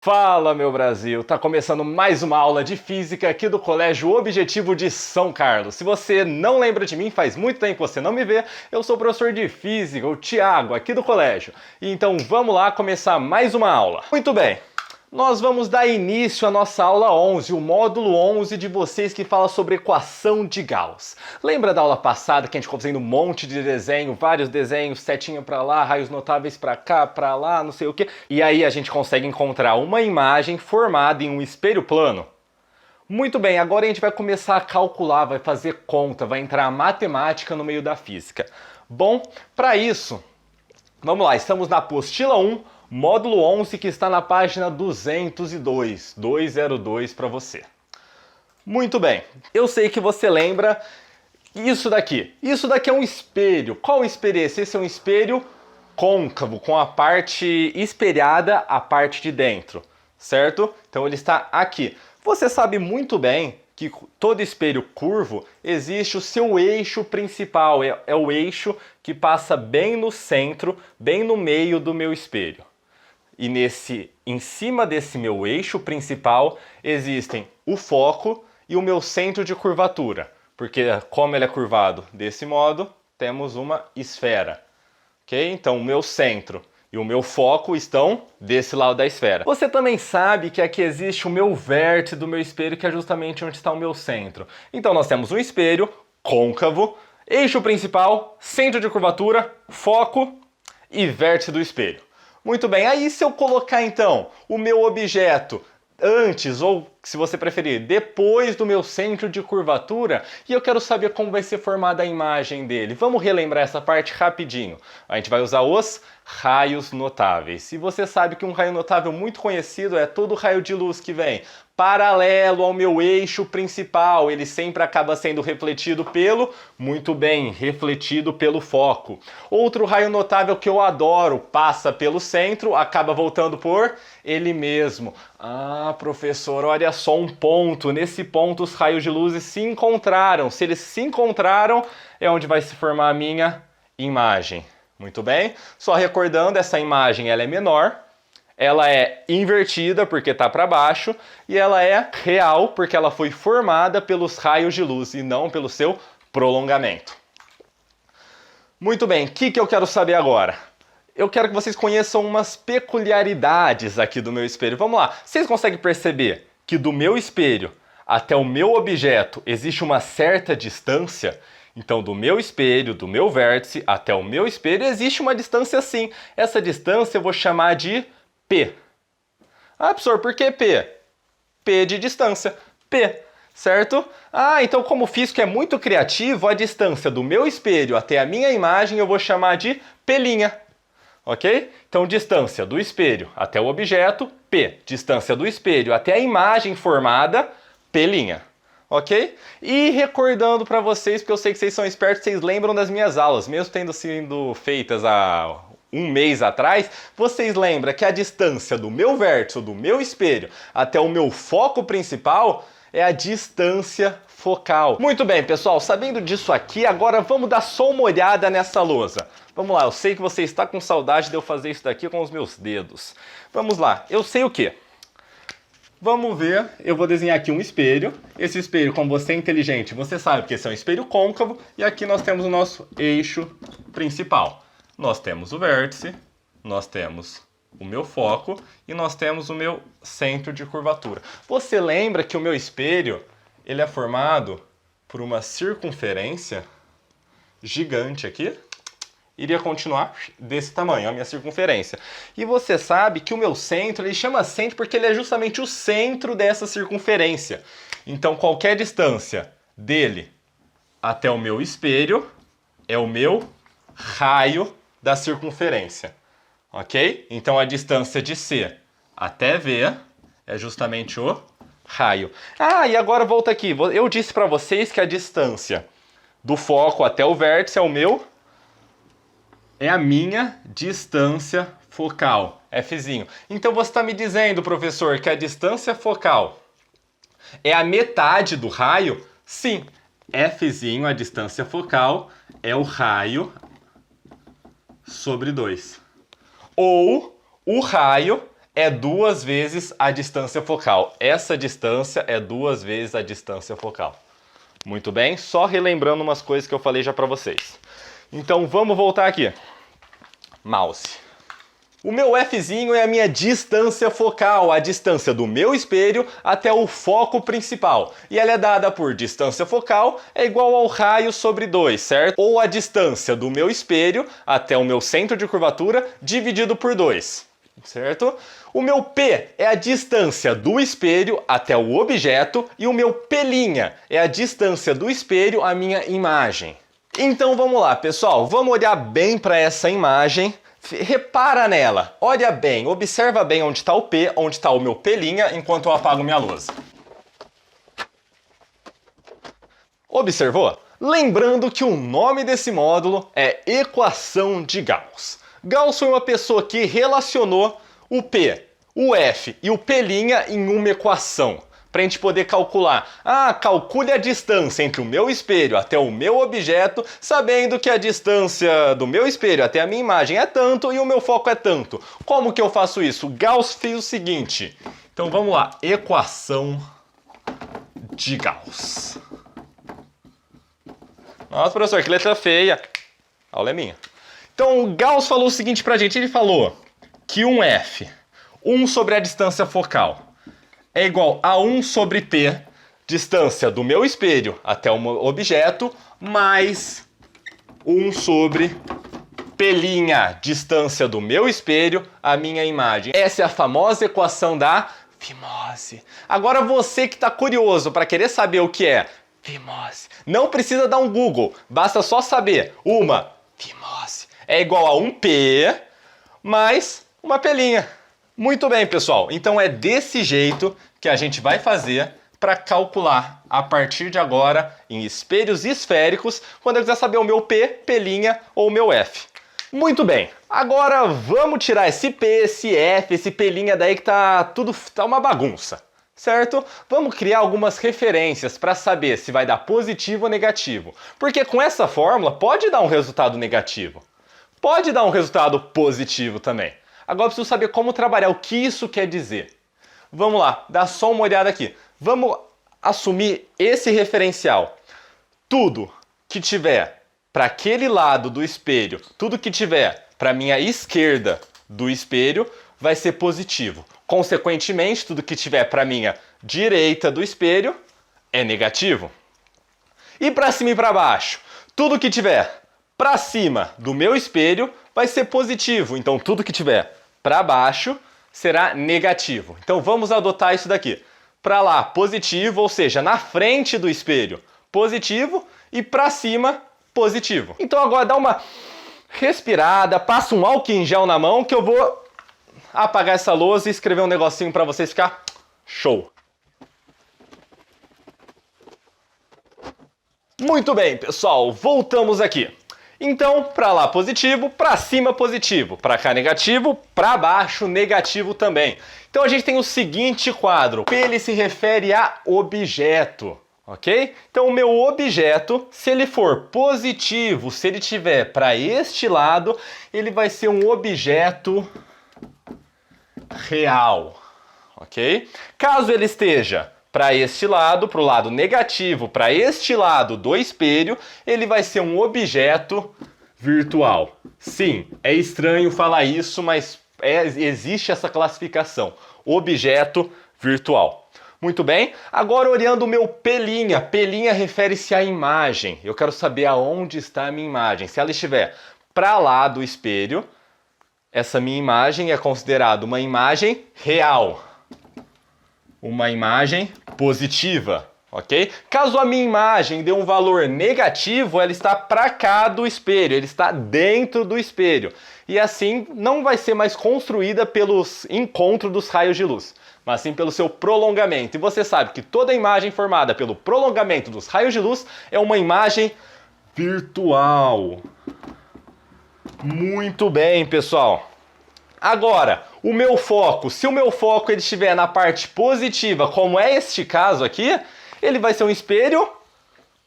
Fala, meu Brasil! Tá começando mais uma aula de física aqui do Colégio Objetivo de São Carlos. Se você não lembra de mim, faz muito tempo que você não me vê, eu sou o professor de física, o Thiago, aqui do colégio. Então vamos lá começar mais uma aula. Muito bem, nós vamos dar início à nossa aula 11, o módulo 11 de vocês que fala sobre equação de Gauss. Lembra da aula passada que a gente ficou fazendo um monte de desenho, vários desenhos, setinha pra lá, raios notáveis pra cá, pra lá, não sei o que. E aí a gente consegue encontrar uma imagem formada em um espelho plano. Muito bem, agora a gente vai começar a calcular, vai fazer conta, vai entrar a matemática no meio da física. Bom, para isso, vamos lá, estamos na apostila 1, módulo 11, que está na página 202, 202 para você. Muito bem, eu sei que você lembra isso daqui. Isso daqui é um espelho. Qual espelho é esse? Esse é um espelho côncavo, com a parte espelhada, a parte de dentro, certo? Então ele está aqui. Você sabe muito bem que todo espelho curvo existe o seu eixo principal, é o eixo que passa bem no centro, bem no meio do meu espelho. E em cima desse meu eixo principal existem o foco e o meu centro de curvatura, porque como ele é curvado desse modo, temos uma esfera, ok? Então o meu centro e o meu foco estão desse lado da esfera. Você também sabe que aqui existe o meu vértice do meu espelho, que é justamente onde está o meu centro. Então nós temos um espelho côncavo, eixo principal, centro de curvatura, foco e vértice do espelho. Muito bem, aí se eu colocar então o meu objeto antes, ou se você preferir, depois do meu centro de curvatura, e eu quero saber como vai ser formada a imagem dele. Vamos relembrar essa parte rapidinho. A gente vai usar os raios notáveis. E você sabe que um raio notável muito conhecido é todo raio de luz que vem paralelo ao meu eixo principal. Ele sempre acaba sendo refletido refletido pelo foco. Outro raio notável que eu adoro, passa pelo centro, acaba voltando por ele mesmo. Ah, professor, olha só um ponto. Nesse ponto os raios de luz se encontraram. Se eles se encontraram, é onde vai se formar a minha imagem. Muito bem? Só recordando, essa imagem ela é menor, ela é invertida porque está para baixo e ela é real porque ela foi formada pelos raios de luz e não pelo seu prolongamento. Muito bem, o que eu quero saber agora? Eu quero que vocês conheçam umas peculiaridades aqui do meu espelho. Vamos lá, vocês conseguem perceber que do meu espelho até o meu objeto existe uma certa distância? Então, do meu espelho, do meu vértice até o meu espelho existe uma distância sim. Essa distância eu vou chamar de P. Ah, professor, por que P? P de distância. P, certo? Ah, então como o físico é muito criativo, a distância do meu espelho até a minha imagem eu vou chamar de P'. Ok? Então, distância do espelho até o objeto, P. Distância do espelho até a imagem formada, P'. Ok? E recordando para vocês, porque eu sei que vocês são espertos, vocês lembram das minhas aulas, mesmo tendo sido feitas há um mês atrás, vocês lembram que a distância do meu vértice, do meu espelho, até o meu foco principal é a distância focal. Muito bem, pessoal, sabendo disso aqui, agora vamos dar só uma olhada nessa lousa. Vamos lá, eu sei que você está com saudade de eu fazer isso daqui com os meus dedos. Vamos lá, eu sei o quê? Vamos ver, eu vou desenhar aqui um espelho. Esse espelho, como você é inteligente, você sabe que esse é um espelho côncavo. E aqui nós temos o nosso eixo principal. Nós temos o vértice, nós temos o meu foco e nós temos o meu centro de curvatura. Você lembra que o meu espelho ele é formado por uma circunferência gigante aqui? Iria continuar desse tamanho, a minha circunferência. E você sabe que o meu centro, ele chama centro porque ele é justamente o centro dessa circunferência. Então, qualquer distância dele até o meu espelho é o meu raio da circunferência. Ok? Então, a distância de C até V é justamente o raio. Ah, e agora volta aqui. Eu disse para vocês que a distância do foco até o vértice é a minha distância focal, Fzinho. Então você está me dizendo, professor, que a distância focal é a metade do raio? Sim, Fzinho, a distância focal, é o raio sobre 2. Ou o raio é 2 vezes a distância focal. Essa distância é 2 vezes a distância focal. Muito bem, só relembrando umas coisas que eu falei já para vocês. Então vamos voltar aqui. Mouse. O meu Fzinho é a minha distância focal, a distância do meu espelho até o foco principal. E ela é dada por distância focal é igual ao raio sobre 2, certo? Ou a distância do meu espelho até o meu centro de curvatura dividido por 2. Certo? O meu P é a distância do espelho até o objeto e o meu P' é a distância do espelho à minha imagem. Então vamos lá, pessoal, vamos olhar bem para essa imagem, repara nela, olha bem, observa bem onde está o P, onde está o meu P' enquanto eu apago minha lousa. Observou? Lembrando que o nome desse módulo é equação de Gauss. Gauss foi uma pessoa que relacionou o P, o F e o P' em uma equação, para a gente poder calcular. Calcule a distância entre o meu espelho até o meu objeto, sabendo que a distância do meu espelho até a minha imagem é tanto e o meu foco é tanto. Como que eu faço isso? Gauss fez o seguinte. Então vamos lá, equação de Gauss. Nossa, professor, que letra feia. A aula é minha. Então, o Gauss falou o seguinte pra gente, ele falou que um F, 1 sobre a distância focal, é igual a 1 sobre P, distância do meu espelho até o meu objeto, mais 1 sobre P', distância do meu espelho à minha imagem. Essa é a famosa equação da fimose. Agora você que está curioso para querer saber o que é fimose, não precisa dar um Google, basta só saber uma fimose é igual a um P mais uma P'. Muito bem, pessoal. Então é desse jeito que a gente vai fazer para calcular a partir de agora em espelhos esféricos, quando eu quiser saber o meu P, P' ou o meu F. Muito bem. Agora vamos tirar esse P, esse F, esse P' daí que tá uma bagunça. Certo? Vamos criar algumas referências para saber se vai dar positivo ou negativo. Porque com essa fórmula pode dar um resultado negativo. Pode dar um resultado positivo também. Agora eu preciso saber como trabalhar, o que isso quer dizer. Vamos lá, dá só uma olhada aqui. Vamos assumir esse referencial. Tudo que tiver para aquele lado do espelho, tudo que tiver para minha esquerda do espelho, vai ser positivo. Consequentemente, tudo que tiver para minha direita do espelho é negativo. E para cima e para baixo, tudo que tiver para cima do meu espelho vai ser positivo. Então, tudo que tiver para baixo será negativo. Então, vamos adotar isso daqui. Para lá, positivo, ou seja, na frente do espelho, positivo, e para cima, positivo. Então, agora dá uma respirada, passa um álcool em gel na mão que eu vou apagar essa lousa e escrever um negocinho para vocês ficar show. Muito bem, pessoal, voltamos aqui. Então, para lá positivo, para cima positivo, para cá negativo, para baixo negativo também. Então a gente tem o seguinte quadro, P ele se refere a objeto, ok? Então o meu objeto, se ele for positivo, se ele tiver para este lado, ele vai ser um objeto real, ok? Caso ele esteja para este lado, para o lado negativo, para este lado do espelho, ele vai ser um objeto virtual. Sim, é estranho falar isso, mas existe essa classificação. Objeto virtual. Muito bem, agora olhando o meu P'. P' refere-se à imagem. Eu quero saber aonde está a minha imagem. Se ela estiver para lá do espelho, essa minha imagem é considerada uma imagem real. Uma imagem positiva, ok? Caso a minha imagem dê um valor negativo, ela está para cá do espelho, ele está dentro do espelho. E assim não vai ser mais construída pelos encontros dos raios de luz, mas sim pelo seu prolongamento. E você sabe que toda imagem formada pelo prolongamento dos raios de luz é uma imagem virtual. Muito bem, pessoal. Agora, o meu foco, se o meu foco ele estiver na parte positiva, como é este caso aqui, ele vai ser um espelho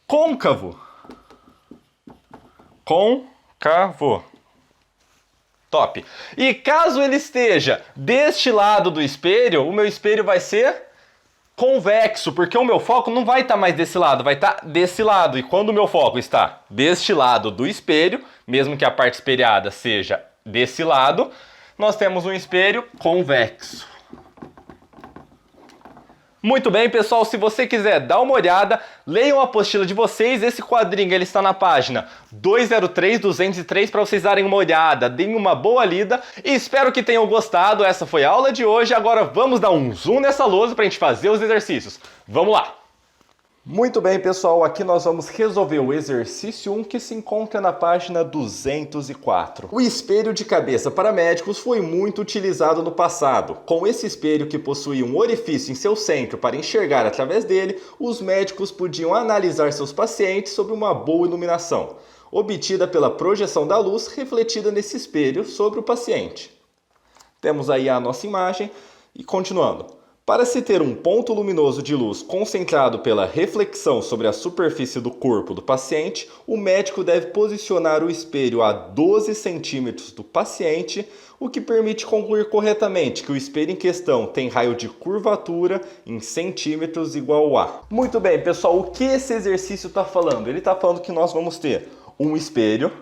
côncavo. Côncavo. Top. E caso ele esteja deste lado do espelho, o meu espelho vai ser convexo, porque o meu foco não vai estar mais desse lado, vai estar desse lado. E quando o meu foco está deste lado do espelho, mesmo que a parte espelhada seja desse lado, nós temos um espelho convexo. Muito bem, pessoal, se você quiser dar uma olhada, leiam a apostila de vocês. Esse quadrinho ele está na página 203, 203 para vocês darem uma olhada, deem uma boa lida e espero que tenham gostado. Essa foi a aula de hoje. Agora vamos dar um zoom nessa lousa para a gente fazer os exercícios. Vamos lá! Muito bem, pessoal, aqui nós vamos resolver o exercício 1 que se encontra na página 204. O espelho de cabeça para médicos foi muito utilizado no passado. Com esse espelho que possui um orifício em seu centro para enxergar através dele, os médicos podiam analisar seus pacientes sob uma boa iluminação, obtida pela projeção da luz refletida nesse espelho sobre o paciente. Temos aí a nossa imagem e continuando. Para se ter um ponto luminoso de luz concentrado pela reflexão sobre a superfície do corpo do paciente, o médico deve posicionar o espelho a 12 centímetros do paciente, o que permite concluir corretamente que o espelho em questão tem raio de curvatura em centímetros igual a. Muito bem, pessoal, o que esse exercício está falando? Ele está falando que nós vamos ter um espelho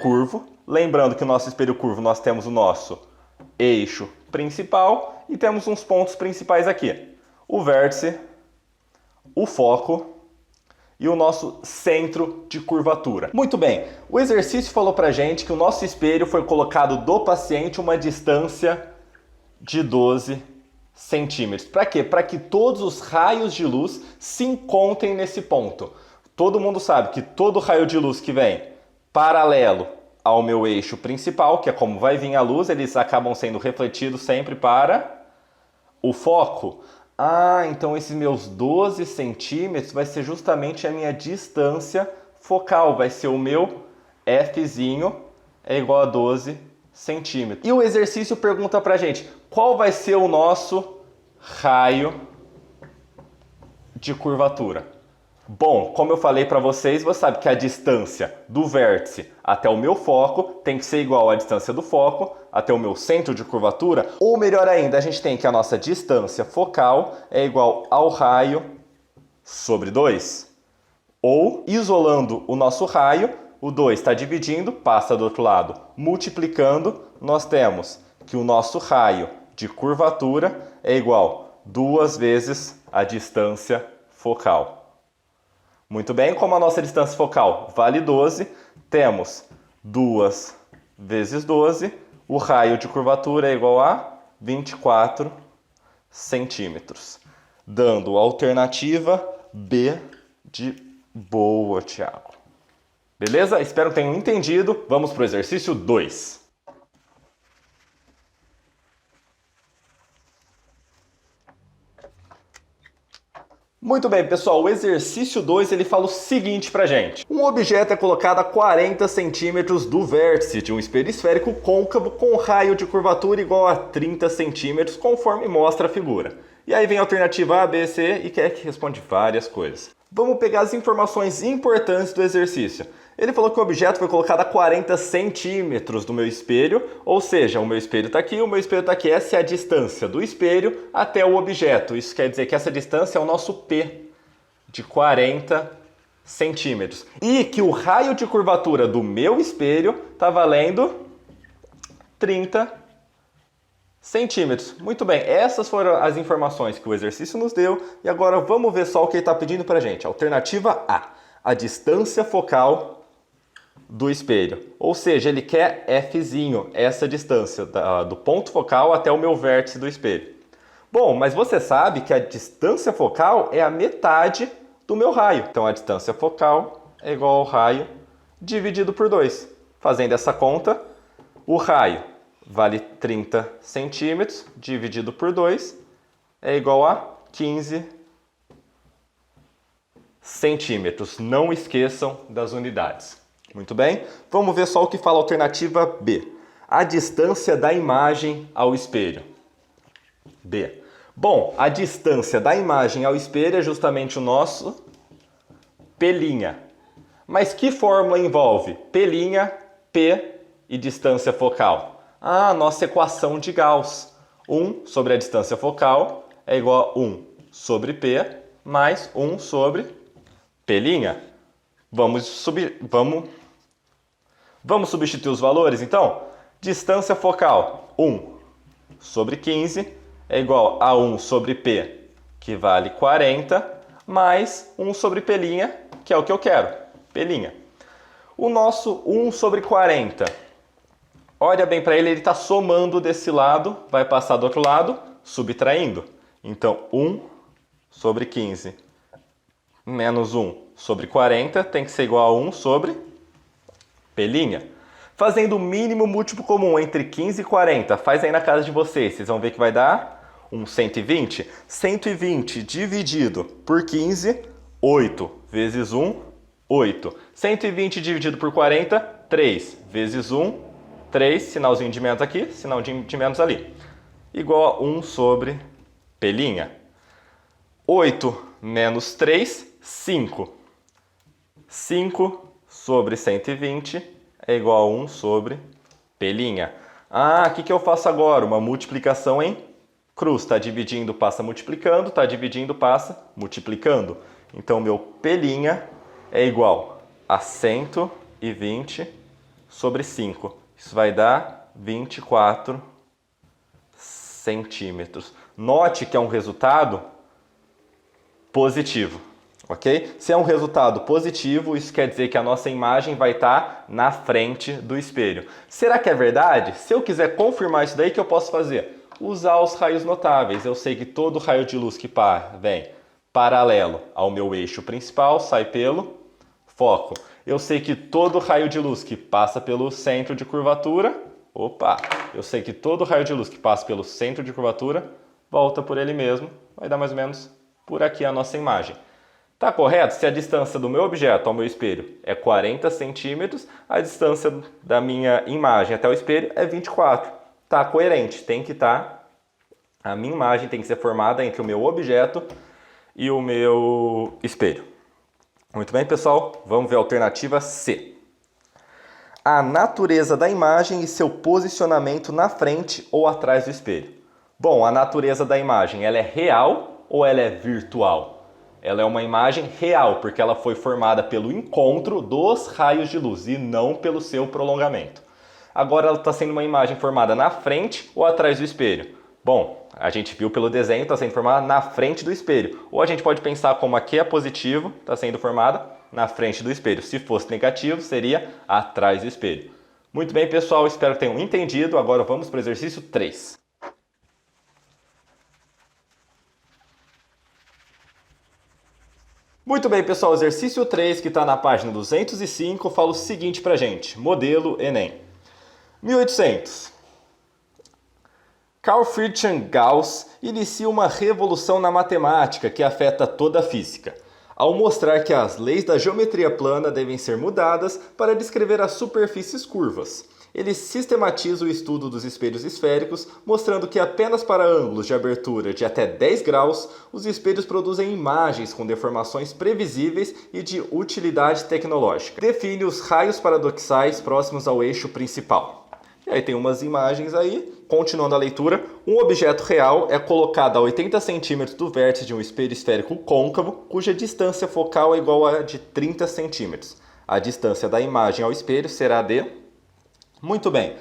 curvo. Lembrando que o nosso espelho curvo nós temos o nosso eixo principal e temos uns pontos principais aqui. O vértice, o foco e o nosso centro de curvatura. Muito bem, o exercício falou pra gente que o nosso espelho foi colocado do paciente uma distância de 12 centímetros. Para quê? Para que todos os raios de luz se encontrem nesse ponto. Todo mundo sabe que todo raio de luz que vem paralelo ao meu eixo principal, que é como vai vir a luz, eles acabam sendo refletidos sempre para o foco. Ah, então esses meus 12 centímetros vai ser justamente a minha distância focal, vai ser o meu Fzinho é igual a 12 centímetros. E o exercício pergunta pra gente, qual vai ser o nosso raio de curvatura? Bom, como eu falei para vocês, você sabe que a distância do vértice até o meu foco tem que ser igual à distância do foco até o meu centro de curvatura. Ou melhor ainda, a gente tem que a nossa distância focal é igual ao raio sobre 2. Ou, isolando o nosso raio, o 2 está dividindo, passa do outro lado, multiplicando, nós temos que o nosso raio de curvatura é igual 2 vezes a distância focal. Muito bem, como a nossa distância focal vale 12, temos 2 vezes 12, o raio de curvatura é igual a 24 centímetros, dando a alternativa B de boa, Thiago. Beleza? Espero que tenham entendido. Vamos para o exercício 2. Muito bem, pessoal, o exercício 2 ele fala o seguinte pra gente. Um objeto é colocado a 40 centímetros do vértice de um espelho esférico côncavo com raio de curvatura igual a 30 centímetros, conforme mostra a figura. E aí vem a alternativa A, B, C e que responde várias coisas. Vamos pegar as informações importantes do exercício. Ele falou que o objeto foi colocado a 40 centímetros do meu espelho, ou seja, o meu espelho está aqui, o meu espelho está aqui. Essa é a distância do espelho até o objeto. Isso quer dizer que essa distância é o nosso P, de 40 centímetros. E que o raio de curvatura do meu espelho está valendo 30 centímetros. Muito bem, essas foram as informações que o exercício nos deu. E agora vamos ver só o que ele está pedindo para a gente. Alternativa A distância focal do espelho. Ou seja, ele quer Fzinho, essa distância do ponto focal até o meu vértice do espelho. Bom, mas você sabe que a distância focal é a metade do meu raio. Então a distância focal é igual ao raio dividido por 2. Fazendo essa conta, o raio vale 30 centímetros dividido por 2 é igual a 15 centímetros. Não esqueçam das unidades. Muito bem, vamos ver só o que fala a alternativa B. A distância da imagem ao espelho. B. Bom, a distância da imagem ao espelho é justamente o nosso P'. Mas que fórmula envolve P', P e distância focal? Ah, nossa equação de Gauss. 1 sobre a distância focal é igual a 1 sobre P mais 1 sobre P'. Vamos substituir os valores, então? Distância focal, 1 sobre 15 é igual a 1 sobre P, que vale 40, mais 1 sobre P', que é o que eu quero, P'. O nosso 1 sobre 40, olha bem para ele, ele está somando desse lado, vai passar do outro lado, subtraindo. Então, 1 sobre 15 menos 1 sobre 40 tem que ser igual a 1 sobre P'. Fazendo o mínimo múltiplo comum entre 15 e 40, faz aí na casa de vocês, vocês vão ver que vai dar um 120. 120 dividido por 15, 8 vezes 1, 8. 120 dividido por 40, 3 vezes 1, 3, sinalzinho de menos aqui, sinalzinho de menos ali. Igual a 1 sobre P'. 8 menos 3, 5. 5 sobre 120 é igual a 1 sobre P'. Ah, o que eu faço agora? Uma multiplicação em cruz. Está dividindo, passa multiplicando. Está dividindo, passa multiplicando. Então, meu P' é igual a 120 sobre 5. Isso vai dar 24 centímetros. Note que é um resultado positivo, ok? Se é um resultado positivo, isso quer dizer que a nossa imagem vai estar na frente do espelho. Será que é verdade? Se eu quiser confirmar isso daí, o que eu posso fazer? Usar os raios notáveis. Eu sei que todo raio de luz que vem paralelo ao meu eixo principal sai pelo foco. Eu sei que todo raio de luz que passa pelo centro de curvatura, eu sei que todo raio de luz que passa pelo centro de curvatura volta por ele mesmo, vai dar mais ou menos por aqui a nossa imagem. Tá correto? Se a distância do meu objeto ao meu espelho é 40 centímetros, a distância da minha imagem até o espelho é 24. Tá coerente, tem que estar. A minha imagem tem que ser formada entre o meu objeto e o meu espelho. Muito bem, pessoal? Vamos ver a alternativa C. A natureza da imagem e seu posicionamento na frente ou atrás do espelho. Bom, a natureza da imagem, ela é real ou ela é virtual? Ela é uma imagem real, porque ela foi formada pelo encontro dos raios de luz e não pelo seu prolongamento. Agora ela está sendo uma imagem formada na frente ou atrás do espelho? Bom, a gente viu pelo desenho, está sendo formada na frente do espelho. Ou a gente pode pensar como aqui é positivo, está sendo formada na frente do espelho. Se fosse negativo, seria atrás do espelho. Muito bem, pessoal, espero que tenham entendido. Agora vamos para o exercício 3. Muito bem, pessoal, exercício 3, que está na página 205, fala o seguinte pra gente. Modelo Enem. 1800. Carl Friedrich Gauss inicia uma revolução na matemática que afeta toda a física, ao mostrar que as leis da geometria plana devem ser mudadas para descrever as superfícies curvas. Ele sistematiza o estudo dos espelhos esféricos, mostrando que apenas para ângulos de abertura de até 10 graus, os espelhos produzem imagens com deformações previsíveis e de utilidade tecnológica. Define os raios paradoxais próximos ao eixo principal. E aí tem umas imagens aí. Continuando a leitura, um objeto real é colocado a 80 centímetros do vértice de um espelho esférico côncavo, cuja distância focal é igual a de 30 centímetros. A distância da imagem ao espelho será de... Muito bem.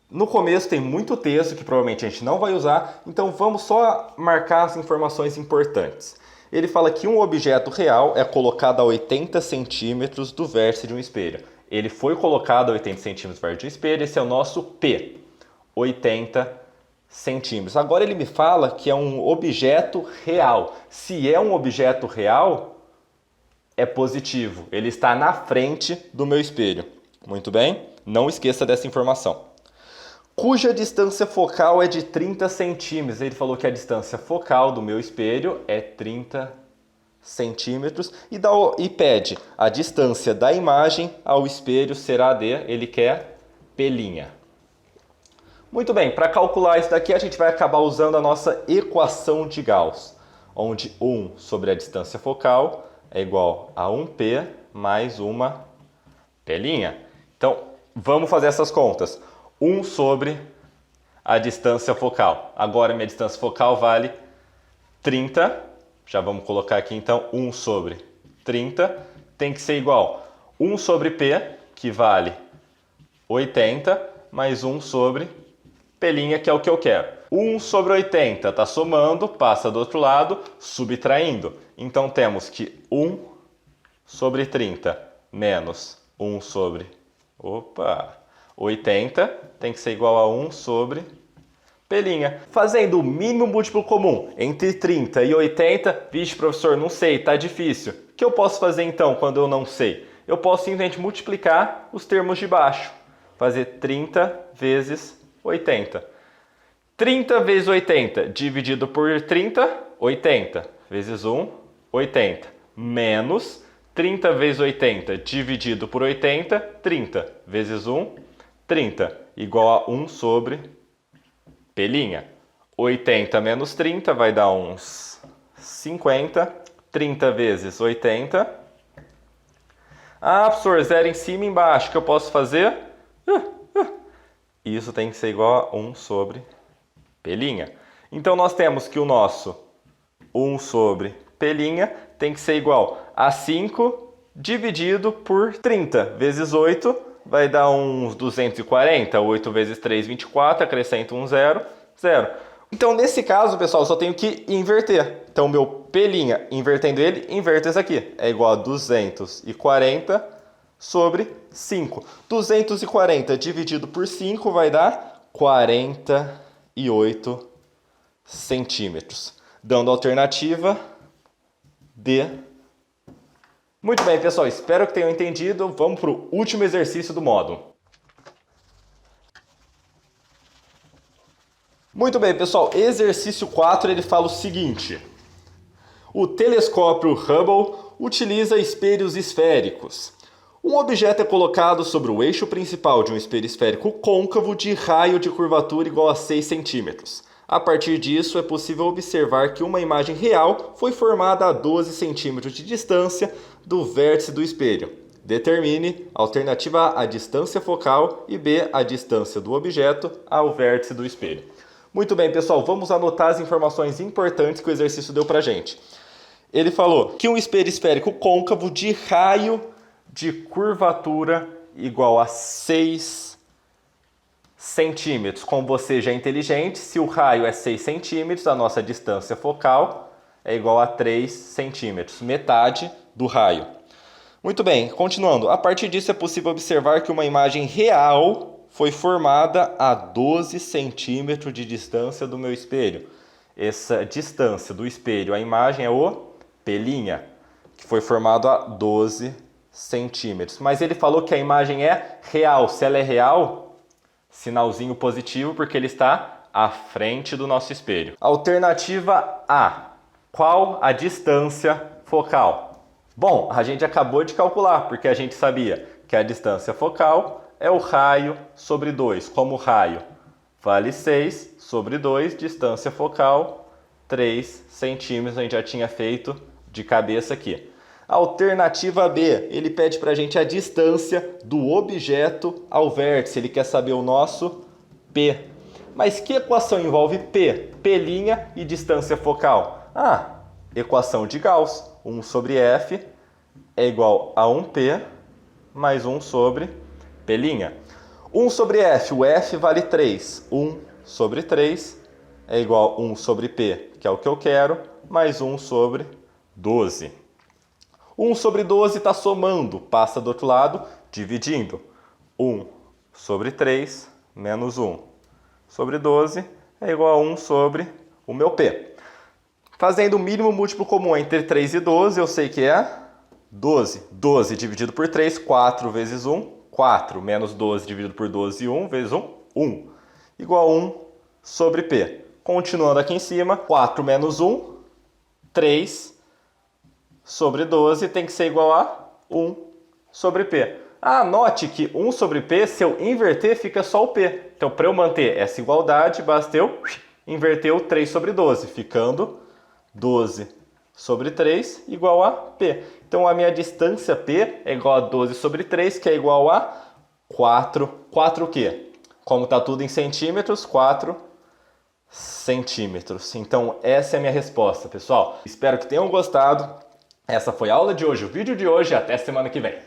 No começo tem muito texto que provavelmente a gente não vai usar, então vamos só marcar as informações importantes. Ele fala que um objeto real é colocado a 80 centímetros do vértice de um espelho. Ele foi colocado a 80 centímetros do vértice de um espelho, esse é o nosso P. 80 centímetros. Agora ele me fala que é um objeto real. Se é um objeto real, é positivo. Ele está na frente do meu espelho. Muito bem? Não esqueça dessa informação. Cuja distância focal é de 30 centímetros. Ele falou que a distância focal do meu espelho é 30 centímetros. E pede a distância da imagem ao espelho será de, ele quer, P'. Muito bem, para calcular isso daqui a gente vai acabar usando a nossa equação de Gauss, onde 1 sobre a distância focal é igual a 1P mais uma P'. Então, Vamos fazer essas contas. 1 sobre a distância focal. Agora minha distância focal vale 30. Já vamos colocar aqui então 1 sobre 30. Tem que ser igual 1 sobre P, que vale 80, mais 1 sobre P', que é o que eu quero. 1 sobre 80 está somando, passa do outro lado, subtraindo. Então temos que 1 sobre 30 menos 1 sobre 80 tem que ser igual a 1 sobre P'. Fazendo o mínimo múltiplo comum entre 30 e 80, vixe, professor, não sei, tá difícil. O que eu posso fazer então quando eu não sei? Eu posso simplesmente multiplicar os termos de baixo. Fazer 30 vezes 80. 30 vezes 80 dividido por 30, 80. Vezes 1, 80. Menos 30 vezes 80 dividido por 80, 30. Vezes 1, 30. Igual a 1 sobre P'. 80 menos 30 vai dar uns 50. 30 vezes 80. Ah, professor, zero em cima e embaixo. O que eu posso fazer? Isso tem que ser igual a 1 sobre P'. Então nós temos que o nosso 1 sobre P' tem que ser igual a 5 dividido por 30 vezes 8 vai dar uns 240. 8 vezes 3, 24. Acrescento um zero, 0. Então nesse caso, pessoal, eu só tenho que inverter. Então meu P', invertendo ele, inverto esse aqui. É igual a 240 sobre 5. 240 dividido por 5 vai dar 48 centímetros. Dando a alternativa D. Muito bem, pessoal. Espero que tenham entendido. Vamos para o último exercício do módulo. Muito bem, pessoal. Exercício 4, ele fala o seguinte. O telescópio Hubble utiliza espelhos esféricos. Um objeto é colocado sobre o eixo principal de um espelho esférico côncavo de raio de curvatura igual a 6 centímetros. A partir disso, é possível observar que uma imagem real foi formada a 12 centímetros de distância do vértice do espelho. Determine, alternativa A, a distância focal e B, a distância do objeto ao vértice do espelho. Muito bem, pessoal, vamos anotar as informações importantes que o exercício deu pra gente. Ele falou que um espelho esférico côncavo de raio de curvatura igual a 6 centímetros. Como você já é inteligente, se o raio é 6 centímetros, a nossa distância focal é igual a 3 centímetros, metade do raio. Muito bem, continuando. A partir disso é possível observar que uma imagem real foi formada a 12 centímetros de distância do meu espelho. Essa distância do espelho, a imagem é o P', que foi formado a 12 centímetros. Mas ele falou que a imagem é real. Se ela é real, sinalzinho positivo, porque ele está à frente do nosso espelho. Alternativa A. Qual a distância focal? Bom, a gente acabou de calcular, porque a gente sabia que a distância focal é o raio sobre 2. Como o raio vale 6 sobre 2, distância focal 3 centímetros. A gente já tinha feito de cabeça aqui. Alternativa B, ele pede para a gente a distância do objeto ao vértice. Ele quer saber o nosso P. Mas que equação envolve P? P' e distância focal? Equação de Gauss. 1 sobre F é igual a 1P mais 1 sobre P'. 1 sobre F, o F vale 3. 1 sobre 3 é igual a 1 sobre P, que é o que eu quero, mais 1 sobre 12. 1 sobre 12 está somando, passa do outro lado, dividindo. 1 sobre 3 menos 1 sobre 12 é igual a 1 sobre o meu P. Fazendo o mínimo múltiplo comum entre 3 e 12, eu sei que é 12. 12 dividido por 3, 4 vezes 1, 4. Menos 12 dividido por 12, 1 vezes 1, 1. Igual a 1 sobre P. Continuando aqui em cima, 4 menos 1, 3 sobre 12 tem que ser igual a 1 sobre P. Note que 1 sobre P, se eu inverter, fica só o P. Então, para eu manter essa igualdade, basta eu inverter o 3 sobre 12, ficando 12 sobre 3 igual a P. Então, a minha distância P é igual a 12 sobre 3, que é igual a 4. 4 o quê? Como está tudo em centímetros, 4 centímetros. Então essa é a minha resposta, pessoal. Espero que tenham gostado. Essa foi a aula de hoje, o vídeo de hoje. Até semana que vem.